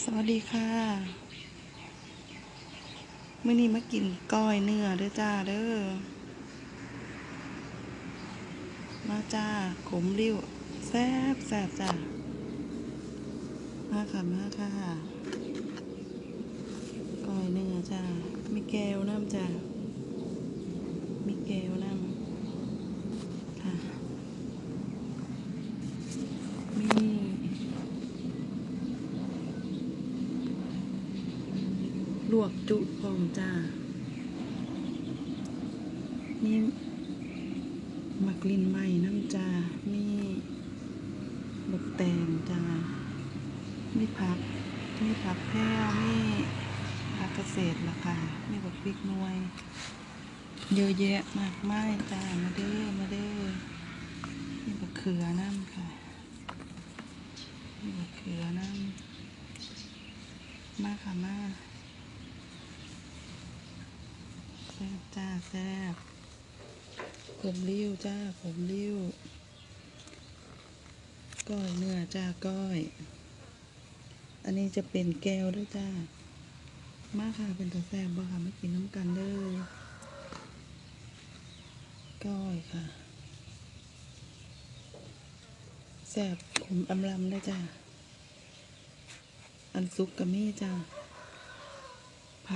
สวัสดีค่ะมื้อนี้มากินก้อยเนื้อเด้อจ้าเด้อมาจ้าขมริ้วแซ่บแซ่บจ้ามาค่ะมาค่ะก้อยเนื้อจ้ามีแก้วน้ำจ้ามีแก้วน้ำค่ะมีลวกจุพร้อมจ้ามีมักลิ้นไหม้น้ำจ้ามีบักแตงจ้ามีผักแพร่มีผักเกษตรราคามีบักพริกหน่วยเยอะแยะมากมายจ้ามาเด้อมาเด้อมีบักเขือน้ำค่ะมีบักเขือน้ำมาค่ะมาแซ่บจ้าแซ่บขมริ้วจ้าขมริ้วก้อยเนื้อจ้าก้อยอันนี้จะเป็นแก้วด้วยจ้ามาค่ะเป็นตัวแซ่บบ่ค่ะไม่กินน้ำกันเลยก้อยค่ะแซ่บขมอำลำได้จ้าอันซุปกะมี่จ้า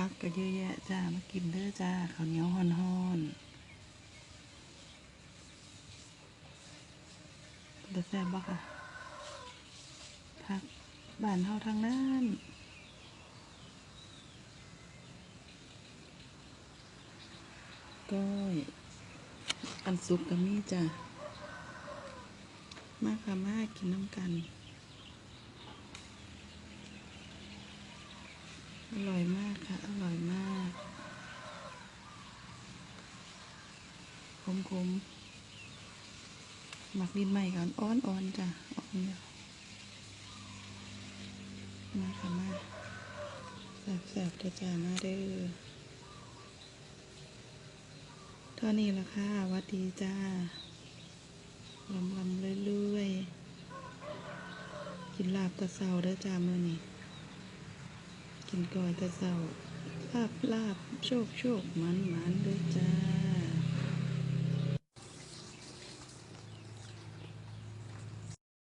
พักก็เยอะแยะจ้ามากินเด้อจ้าข้าวเหนียวฮ้อนๆเป็นตัวแซ่บบ่ค่ะพักบ้านเฮาทางนั้นก้อยอันซุปกะมี่จ้ามาค่ะมากินน้ำกันอร่อยมากค่ะอร่อยมากขมหมักดินใหม่ก่อนอ่อนจ้ะอ่อนเดียวมาค่ะมาแซ่บๆจ้ามาเด้อเท่านี้ละค่ะวัดดีจ้าลำเรื่อยๆกินลาบตะเซาเด้อจ้ามื้อนี้กินก้อยตะเซาลาบโชคมันเด้อจ้า